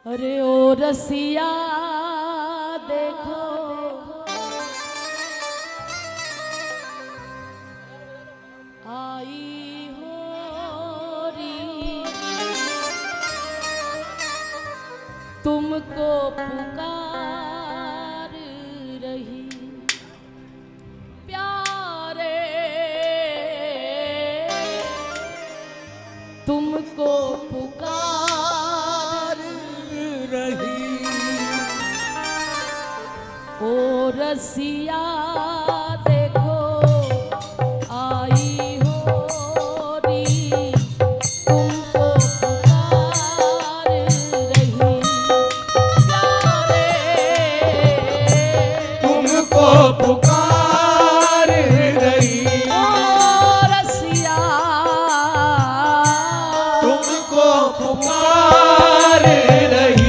अरे ओ रसिया देखो आई हो री तुमको पुकार रही प्यारे तुमको पुकार रही ओ रसिया देखो आई हो री तुमको पुकार रही प्यारे तुमको पुकार रही ओ रसिया तुमको पुकार रही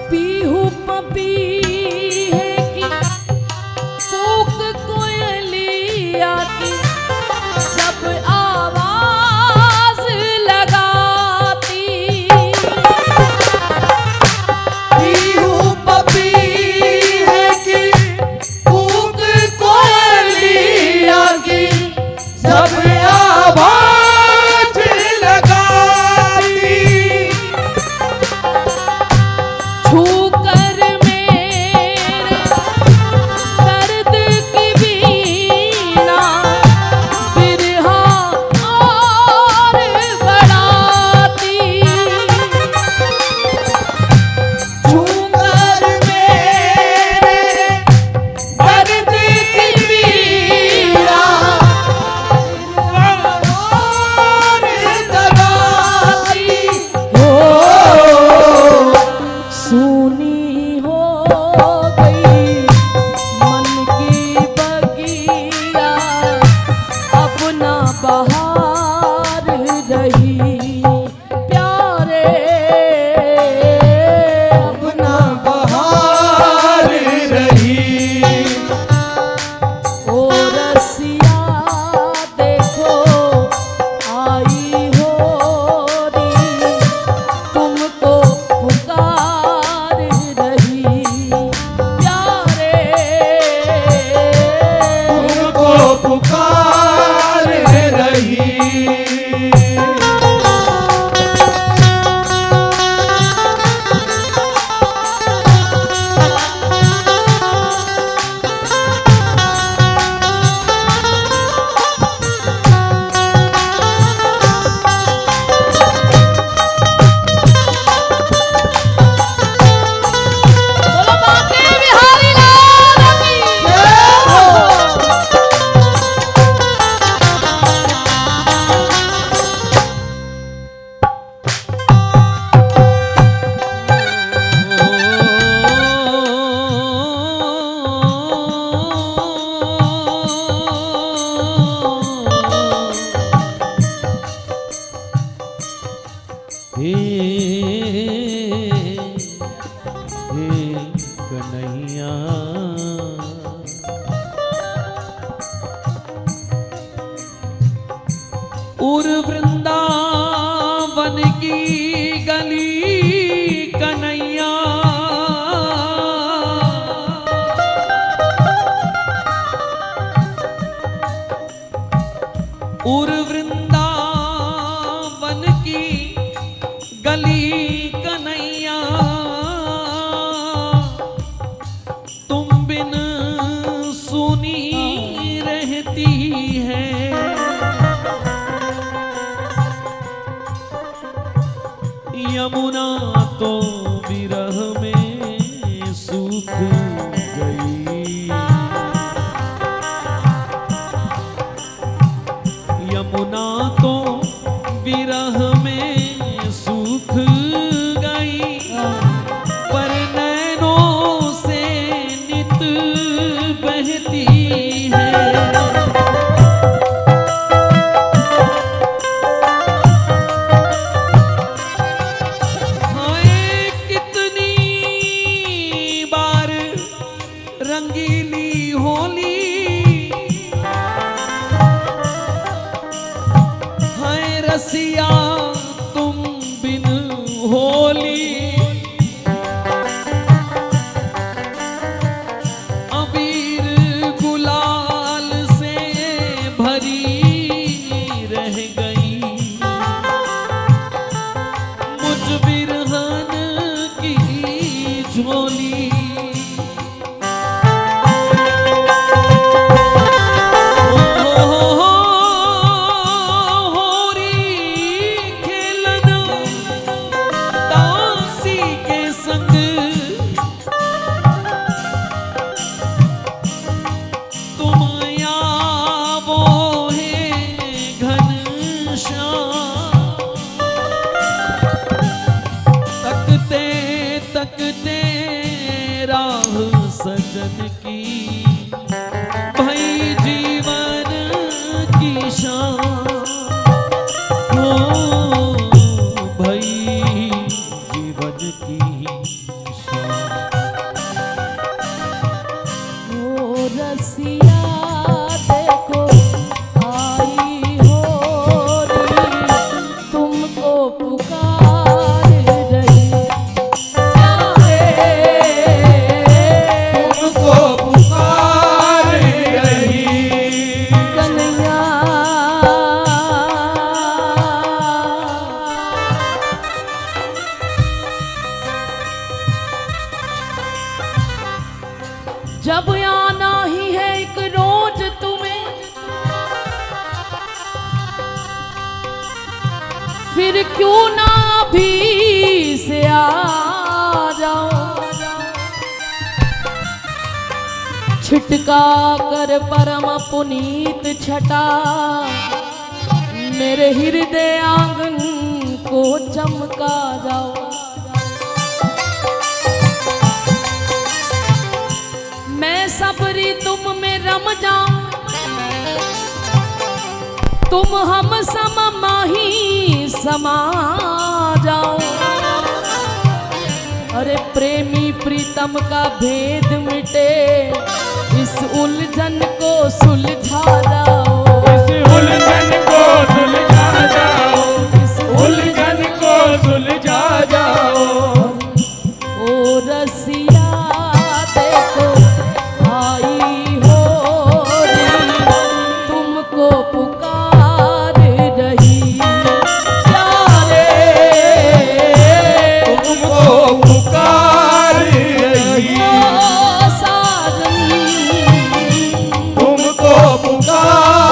पीहू पपीहे की कूक कोयलिया की जब आवाज लगाती पीहू पपीहे की कूक कोयलिया की जब आवाज लगाती छूकर मेरे दर्द की बीना बिरहा और बढ़ाती छूकर मेरे दर्द की पीड़ा और दबाती हो सुनी हो गई मन की बगिया अपना बहार रही प्यारे अपना बहार रही ओ रसिया देखो आई हो री तुमको पुकार रही प्यारे तुमको पुकार रही बोलो बांके बिहारी लाल की कन्हैया उर वृंदावन की गली कन्हैया उर वृंदावन की गली कन्हैया तुम बिन सुनी रहती है यमुना तो विरह में सूख गई यमुना तो विरह में होली अबीर गुलाल से भरी रह गई मुझ बिरहन की झोली तकते राह सजन की भई जीवन की शान हो भई जीवन की शान ओ रसिया देखो आई हो री तुमको पुकार रही जब आना ही है एक रोज तुम्हें फिर क्यों ना अभी से आ जाओ छिटका कर परम पुनीत छटा मेरे हृदय आंगन को चमका जाओ मैं सबरी तुम में रम जाऊं तुम हम सम माही समा जाओ अरे प्रेमी प्रीतम का भेद मिटे इस उलझन को सुलझा जाओ इस उलझन को सुलझा जाओ इस उलझन को सुलझा जाओ ओ रसिया देखो आई हो री तुमको पुकार रही प्यारे तुमको पुकार रही ओ साजन तुमको पुकार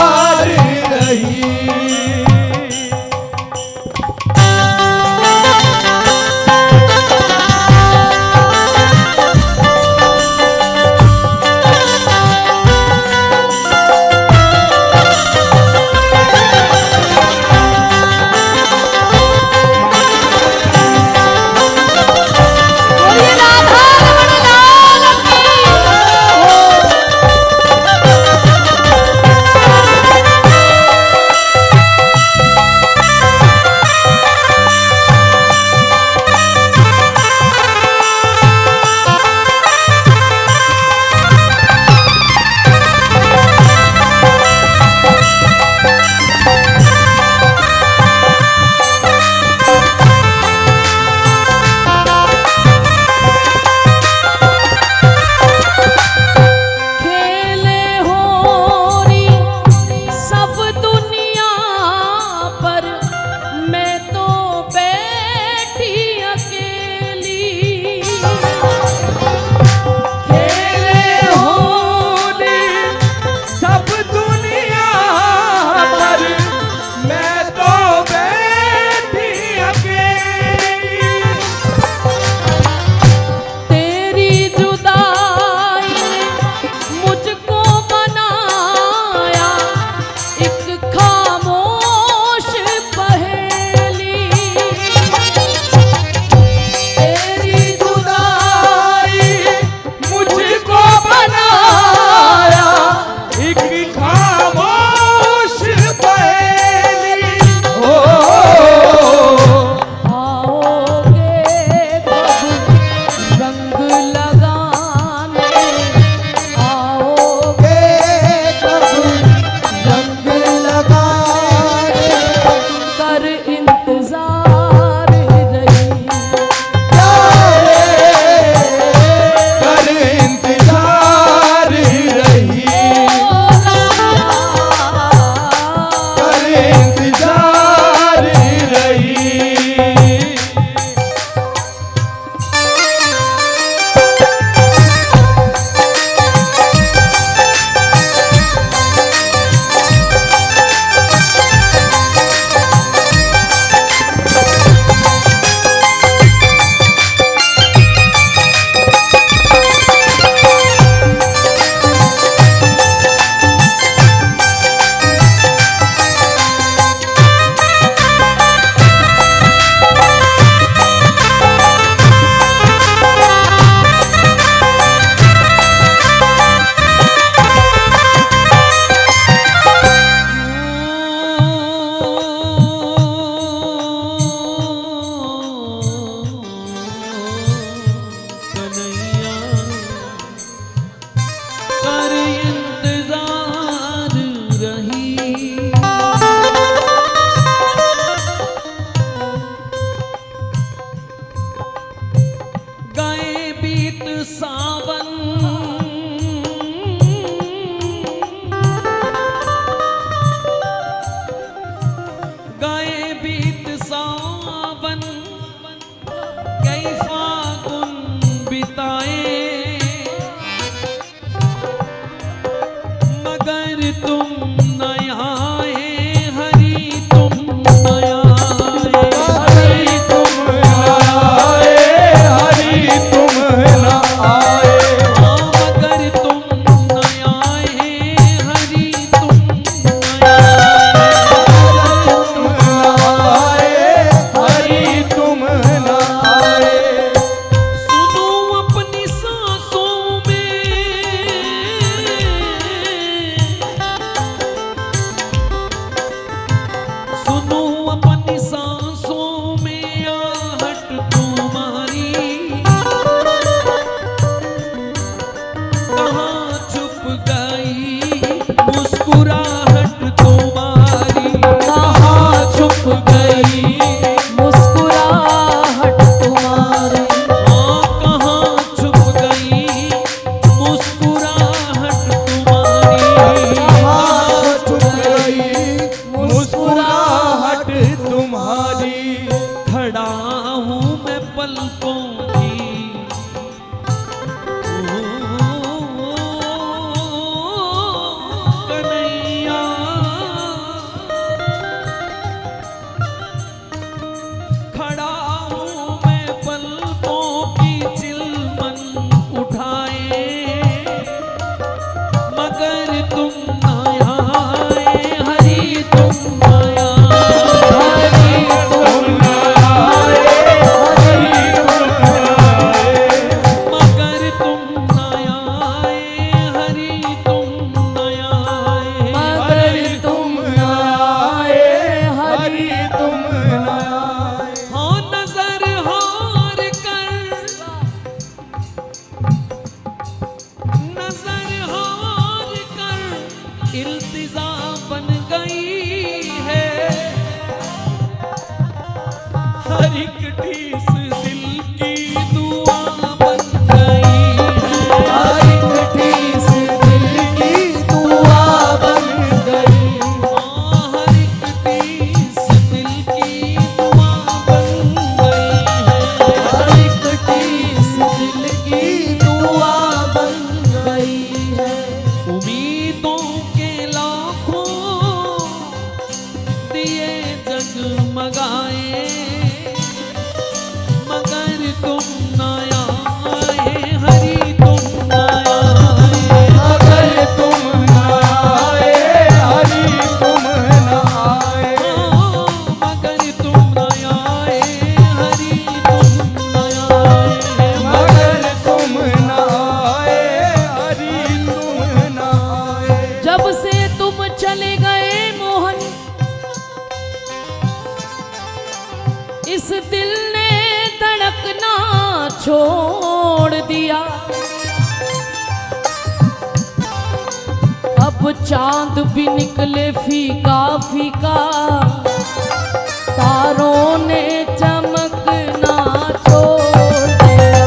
हर एक टीस दिल की दुआ बन गई है। हर एक टीस दिल की दुआ बन गई। हर एक टीस दिल की दुआ बन गई है। हर एक टीस दिल की दुआ बन गई है। उम्मीदों के लाखों दिए जगमगाए, मगर तुम न आए हरि, तुम न आए। मगर तुम न आए हरि, तुम न आए। मगर तुम न आए हरि, तुम न आए। मगर तुम न आए हरि, तुम न आए। जब से तुम चले गए मोहन, इस दिल ने धड़कना छोड़ दिया। अब चांद भी निकले फीका फीका, तारों ने चमकना छोड़ दिया।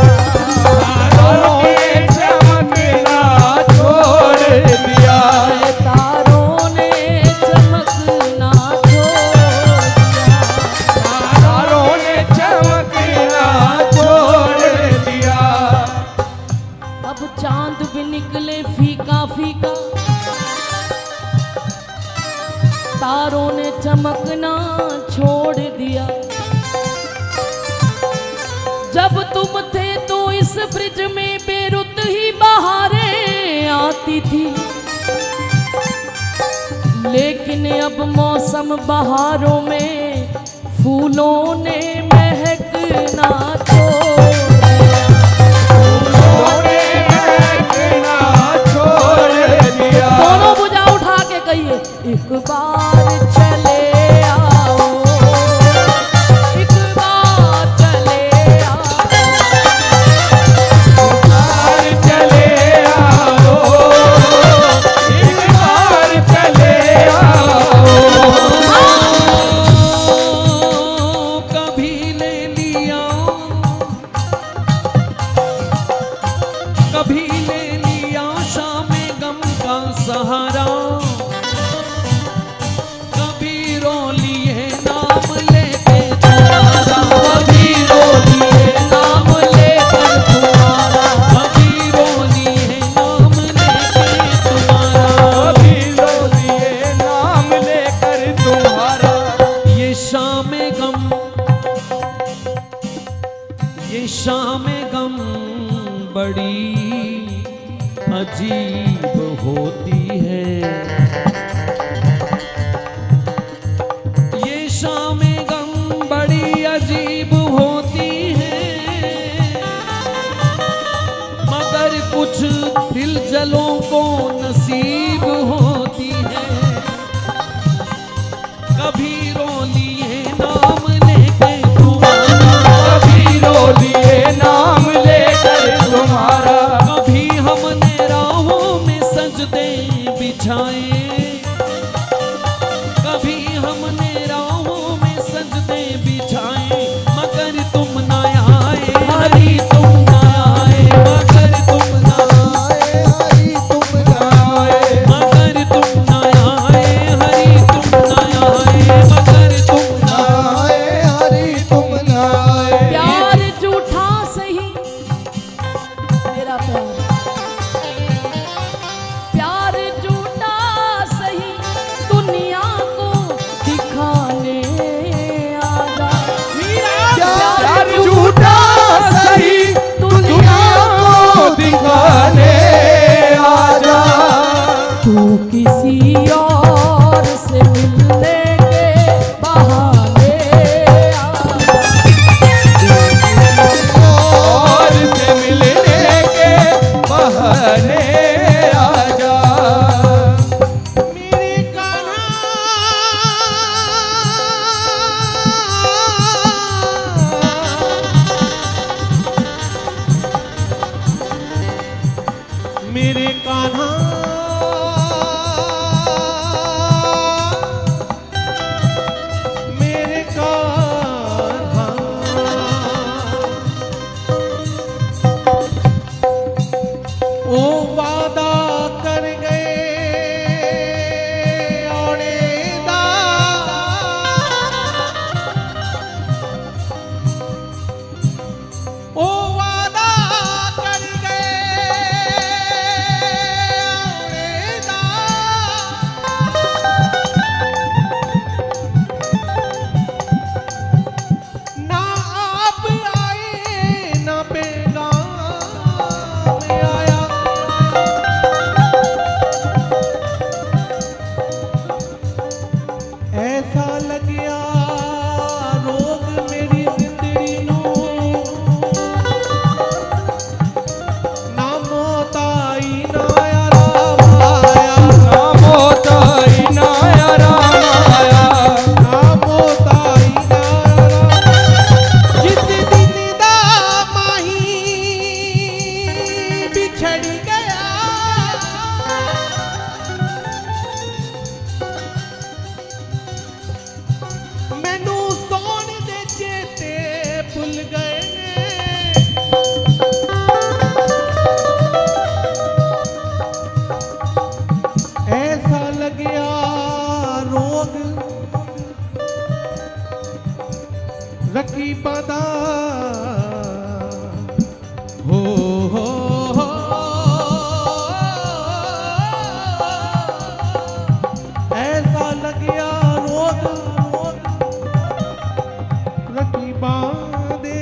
तारों ने चमकना छोड़ दिया। तारों ने चमकना छोड़ दिया। तारों ने चमकना छोड़ दिया। अब चांद भी निकले फीका फीका, तारों ने चमकना छोड़ दिया। जब तुम थे तो इस ब्रिज में बेरुत ही बहारें आती थी, लेकिन अब मौसम बहारों में फूलों ने महकना छोड़ दिया। फूलों ने महकना छोड़ दिया। दोनों भुजा उठा के कहिए, एक बार चले आओ, एक बार चले आओ। बार चले आओ, एक बार चले आओ। कभी ले लिया, कभी ले लिया शाम गम का सहारा, कभी रो लिए नाम लेके तुम्हारा। कभी रो लिए नाम लेकर तुम्हारा, कभी रो लिए नाम लेके तुम्हारा। अभी रो लिए नाम लेकर तुम्हारा। ये शाम गम, ये शाम गम बड़ी अजीब होती है। ये शाम गम बड़ी अजीब होती है, मगर कुछ दिल जलों को नसीब होती है। कभी रो लिए नाम लेके तुम्हारा, अभी रो लिए नाम लेकर तुम्हारा। कभी हमने राहों में सजदे बिछाए, कभी हमने राहों में सजदे बिछाए, मगर तुम न आए हरि, तुम न आए। मगर तुम न आए हरि, तुम न आए। मगर तुम न आए हरि, तुम न आए। मगर तुम न आए हरि, तुम न आए। प्यार झूठा सही, मेरा प्यार, प्यार झूठा सही, दुनिया को दिखाने आजा। प्यार झूठा सही, दुनिया को दिखाने आजा। तू किसी और से मिलने के बहाने आजा। और से मिलने के बहाने आजा। मेरे कान्हा मेरे कान्हा रकीबा दा हो ऐसा लगिया रोज रकीबा दे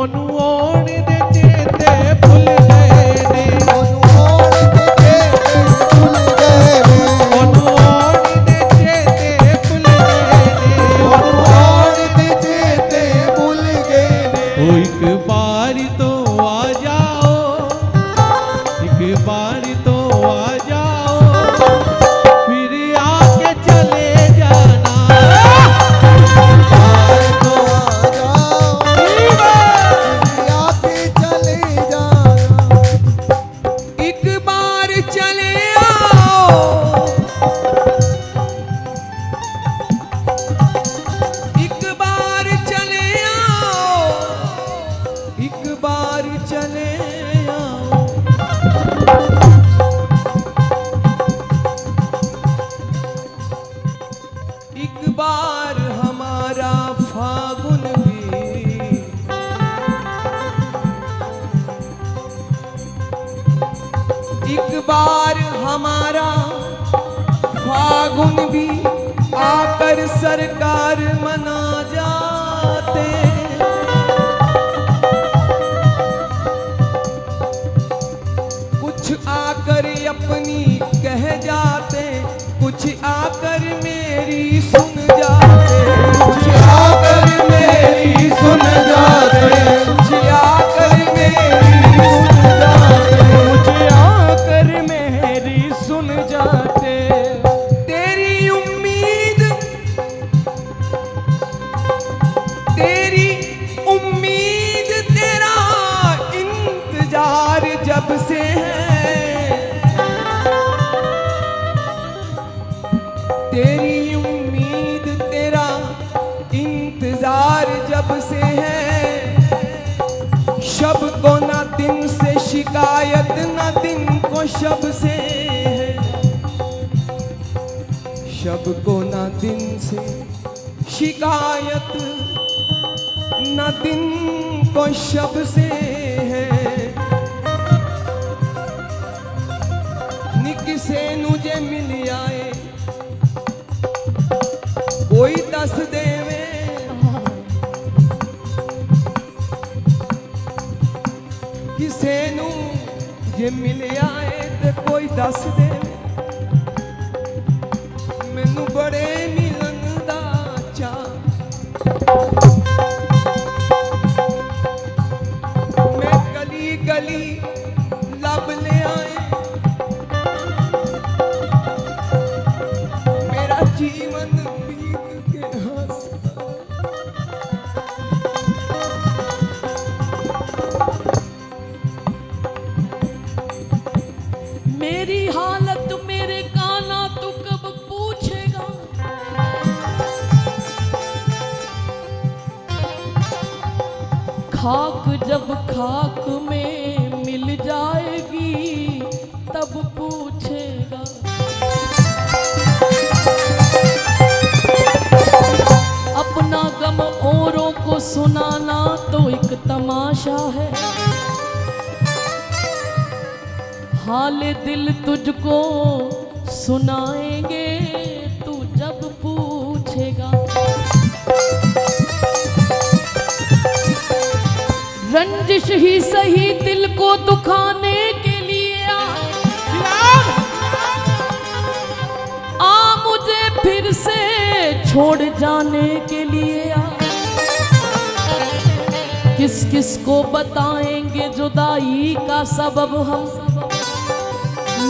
ओनू ओण दे चेते भुल गए ने ओनू ओण दे चेते भुल गए ने ओ एक बार तो आ जाओ एक बार तो आ जाओ फिर आके चले जाना एक बार चले आओ एक बार चले आओ एक बार चले आओ एक बार हमारा फागुन भी एक बार हमारा फागुन भी आकर सरकार मना जाते कुछ आकर अपनी कह जाते कुछ आकर मेरी सुन जाते कुछ आकर मेरी सुन जाते कुछ आकर मेरी सुन जाते मुझे आकर मेरी सुन जाते तेरी उम्मीद तेरा इंतजार जब से है तेरी उम्मीद तेरा इंतजार जब से है शब को ना दिन से शिकायत ना दिन को शब से है शब को ना दिन से शिकायत ना दिन को शब से है निक से मुझे मिल आए कोई दस देवे किसे नू जे मिल आए ते कोई दस देवे मैनू बड़े मिलन दा चाह मैं गली गली लब ले आए मेरा जीवन बीत के हंस मेरी हालत मेरे काना तू कब पूछेगा खाक जब खाक में मिल जाएगी तब पूछेगा अपना गम औरों को सुनाना तो एक तमाशा है हाल दिल तुझको सुनाएंगे तू जब पूछेगा रंजिश ही सही दिल को दुखाने के लिए आ मुझे फिर से छोड़ जाने के लिए आ किस किस को बताएंगे जुदाई का सबब हम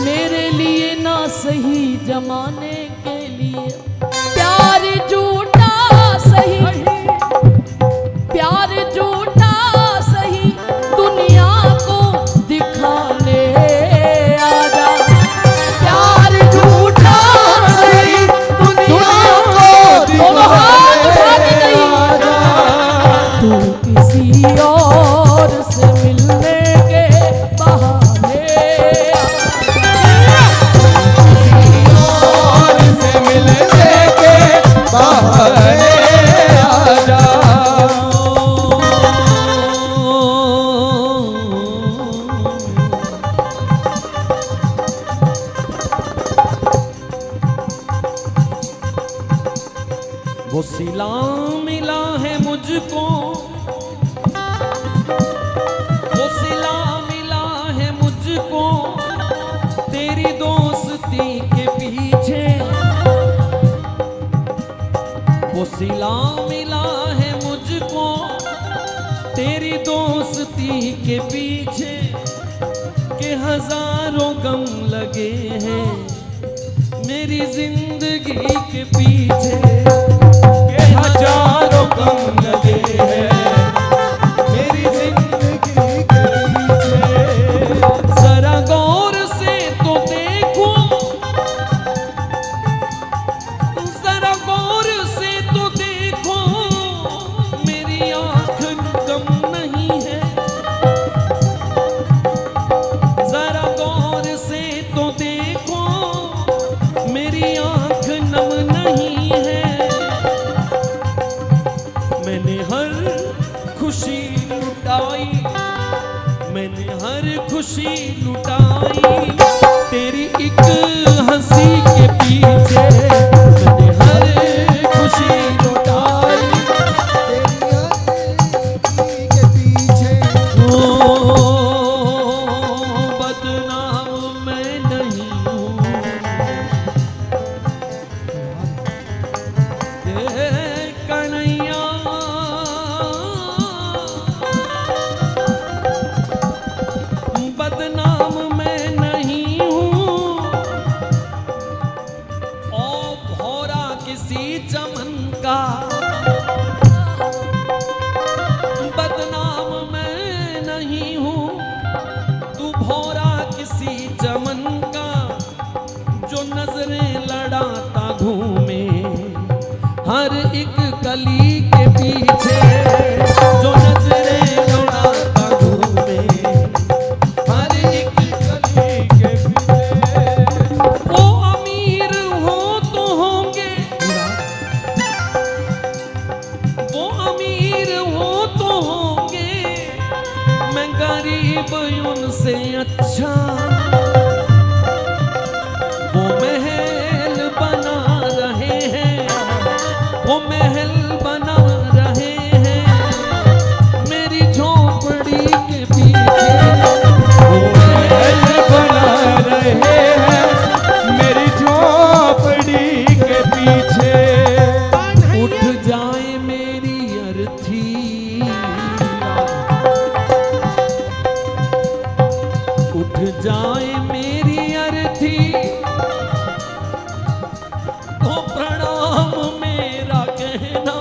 मेरे लिए ना सही जमाने के लिए प्यार झूठा सही प्यार झूठा सही दुनिया को दिखाने आजा प्यार झूठा सही दुनिया को दिखाने आजा तू किसी और से मिलने के बहाने और से मिलने के बहाने मिला है मुझको तेरी दोस्ती के पीछे के हजारों गम लगे हैं मेरी जिंदगी के पीछे के हजारों गम लगे हैं मेरी जिंदगी के पीछे। जरा गौर से तो देखो जरा गौर से तो देखो मेरी आंख कम नहीं है जरा गौर से तो देखो मेरी आंख नम नहीं है मैंने हर खुशी लुटाई मैंने हर खुशी लुटाई तेरी एक हंसी के पीछे मैंने हर खुशी लुटाई के पीछे ओ बदनाम मैं नहीं हूँ कन्हैया बदनाम मैं नहीं हूँ ओ भौरा किसी चमन का बदनाम मैं नहीं हूँ तू भौरा किसी चमन का जो नजरें लड़ाता घूमे हर एक कली के पीछे जो नजरें लड़ाता घूमे हर एक कली के पीछे वो अमीर हो तो होंगे वो अमीर हो तो होंगे मैं गरीब उनसे अच्छा वो महल बना रहे हैं वो महल बना रहे हैं मेरी झोपड़ी के पीछे वो महल बना रहे हैं मेरी झोपड़ी के पीछे। उठ जाए मेरी अर्थी उठ जाए मेरी अर्थी तो प्रणाम मेरा कहना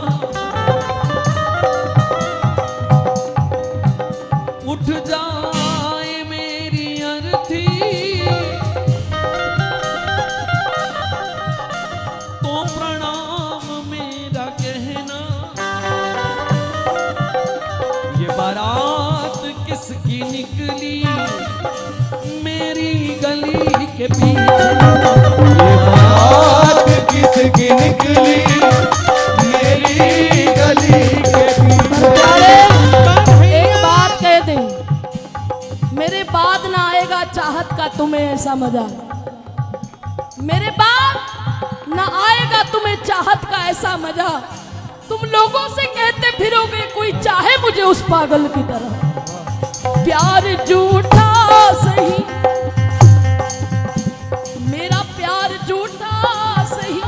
उठ जाए मेरी अर्थी तो प्रणाम मेरा कहना ये बारात किसकी निकली मेरी गली के पीछे ये बात किसकी निकली मेरी गली के पीछे। एक बात कह दे मेरे बाद ना आएगा चाहत का तुम्हें ऐसा मजा मेरे बाद ना आएगा तुम्हें चाहत का ऐसा मजा तुम लोगों से कहते फिरोगे कोई चाहे मुझे उस पागल की तरह प्यार झूठा सही मेरा प्यार झूठा सही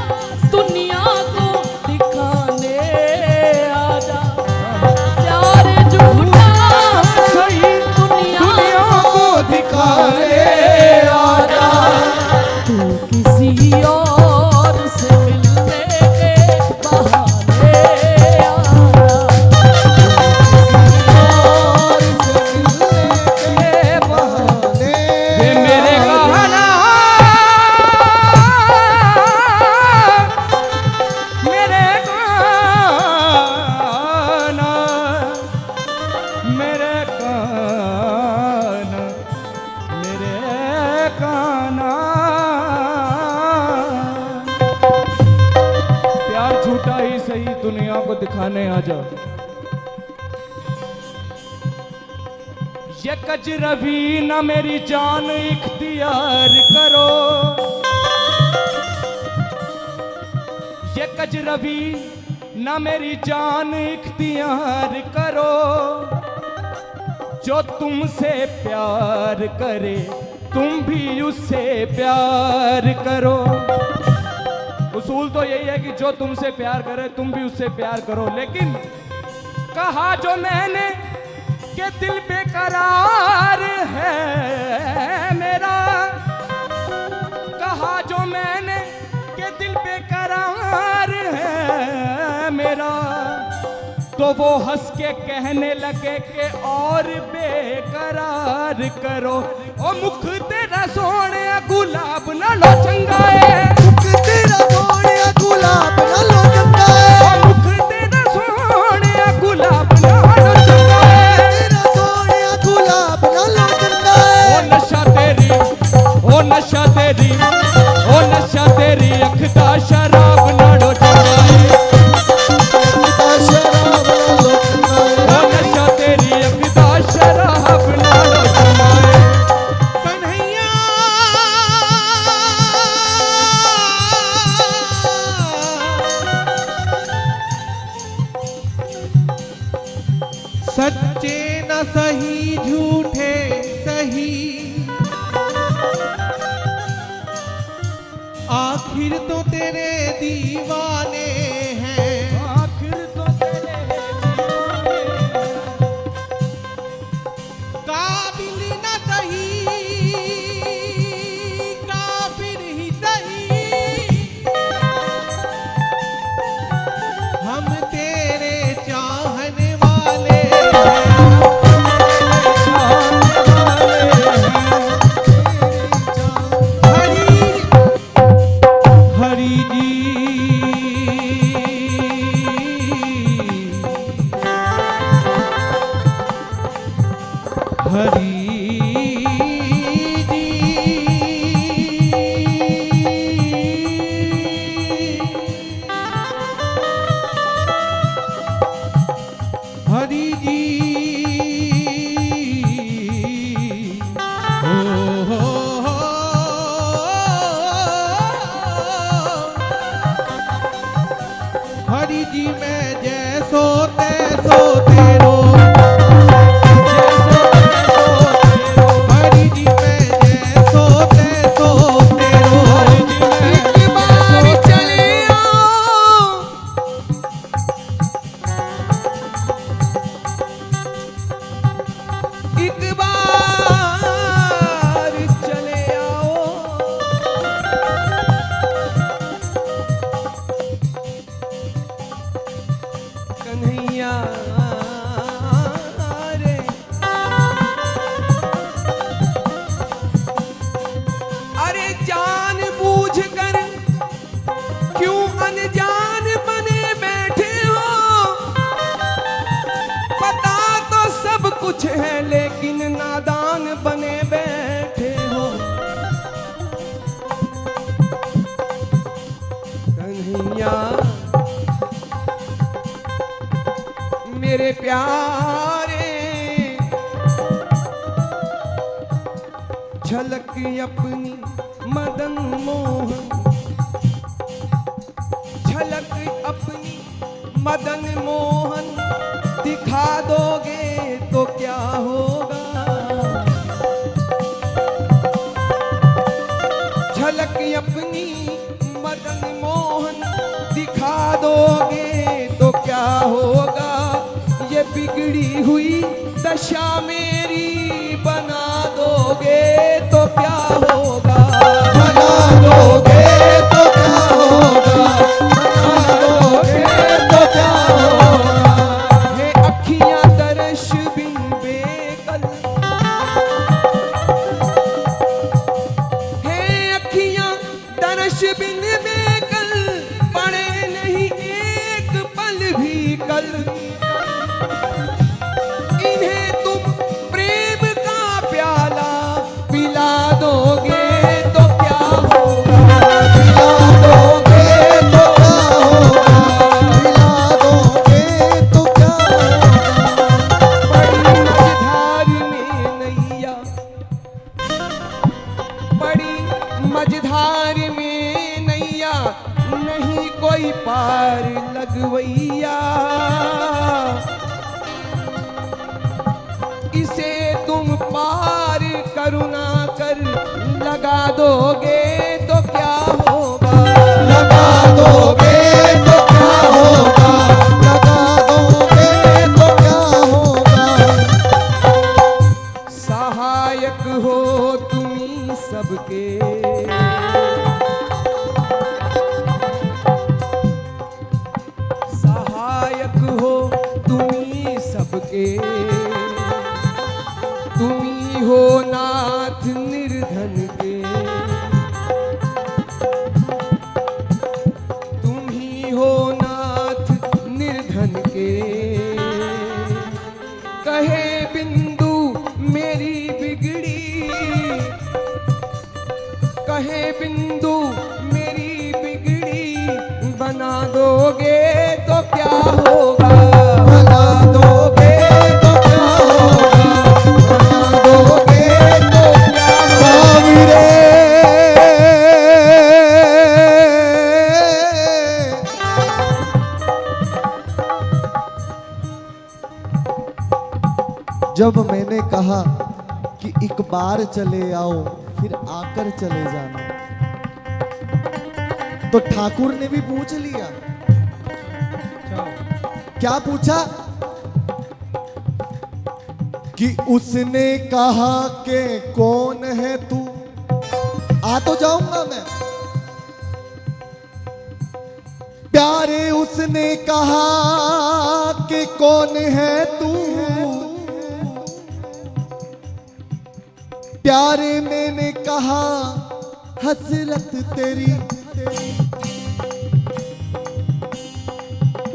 दुनिया को दिखाने आजा प्यार झूठा सही दुनिया को दिखाने आजा तू किसी और से मिलने के बहाने आया ये मेरे कहना मेरे कहना मेरे कहना मेरे कहना प्यार झूठा ही सही दुनिया को दिखाने आ जा। ये कजरवी न मेरी जान इख्तियार करो ये कजरवी न मेरी जान इख्तियार करो जो तुमसे प्यार करे तुम भी उससे प्यार करो उसूल तो यही है कि जो तुमसे प्यार करे तुम भी उससे प्यार करो, लेकिन कहा जो मैंने कि दिल बेकरार है मेरा, कहा जो मैंने कि दिल बेकरार है मेरा, तो वो हंस के कहने लगे कि और बेकरार करो। ओ मुख तेरा सोने गुलाब ना लो चंगा है, मुख तेरा सोने गुलाब ना लो चंगा है, मुख तेरा सोने गुलाब ना लो चंगा है, तेरा सोने गुलाब ना लो चंगा है। ओ नशा तेरी, ओ नशा तेरी, ओ नशा तेरी अख दा शराब ना लो चंगा है, शराब ना लो चंगा है। ओ नशा तेरी अख दा शराब ना लो चंगा है। कन्हैया सच्चे न सही झूठे सही, आखिर तो तेरे दीवाने हैं। आखिर तो तेरे दीवाने काबिल न सही काफिर ही सही, हम तेरे चाहने वाले हैं। हरी हरी जी हरी जी हरी जी हो हरी जी मैं जैसो तैसो तेरो, हरी जी मैं जैसो तैसो तेरो। एक बार चले आओ, एक बार चले आओ, कन्हैया रे। अरे जान बूझ कर क्यों अनजान बने बैठे हो, पता तो सब कुछ है लेकिन नादान बने बैठे हो। कन्हैया मेरे प्यारे, झलक अपनी मदन मोहन, झलक अपनी मदन मोहन दिखा दोगे तो क्या होगा, झलक अपनी मदन मोहन दिखा दोगे तो क्या होगा, ये बिगड़ी हुई दशा मेरी बना दोगे तो क्या होगा, बना दोगे तो क्या होगा, बना दोगे तो क्या होगा। हे अखियां दर्श बिन बेकल, हे अखियां दर्श बिन बेकल, पड़े नहीं एक पल भी कल, इन्हें तुम प्रेम का प्याला पिला दोगे तो क्या होगा, पिला दोगे तो क्या होगा, पिला दोगे तो क्या होगा। बड़ी मझधार में नैया, नहीं कोई पार लगवैया, इसे तुम पार करुणा कर लगा दोगे तो क्या होगा, लगा दोगे तो क्या होगा, लगा दोगे तो क्या होगा। सहायक हो तुम्ही सबके, सहायक हो तुम्ही सबके, तुम्ही हो नाथ निर्धन के, तुम्ही हो नाथ निर्धन के। कहे बिंदु मेरी बिगड़ी, कहे बिंदु मेरी बिगड़ी, बना दोगे तो क्या होगा, बना दोगे तो क्या होगा, बना दोगे तो क्या होगा। जब मैंने कहा कि एक बार चले आओ फिर आकर चले जाना, तो ठाकुर ने भी पूछ लिया। क्या पूछा? कि उसने कहा कि कौन है तू, आ तो जाऊंगा मैं। प्यारे उसने कहा कि कौन है तू, प्यारे मैंने कहा हसरत तेरी।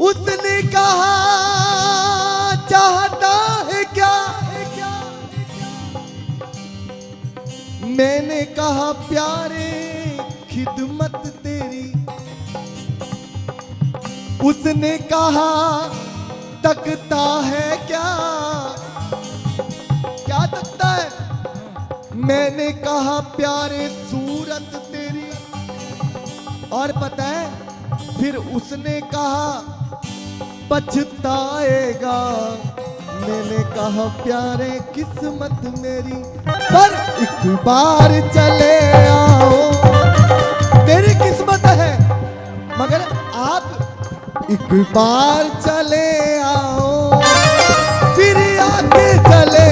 उसने कहा चाहता है क्या, मैंने कहा प्यारे खिदमत तेरी। उसने कहा तकता है क्या, क्या तकता है? मैंने कहा प्यारे सूरत तेरी। और पता है फिर उसने कहा पछताएगा, मैंने कहा प्यारे किस्मत मेरी। पर एक बार चले आओ, मेरी किस्मत है, मगर आप एक बार चले आओ फिर आके चले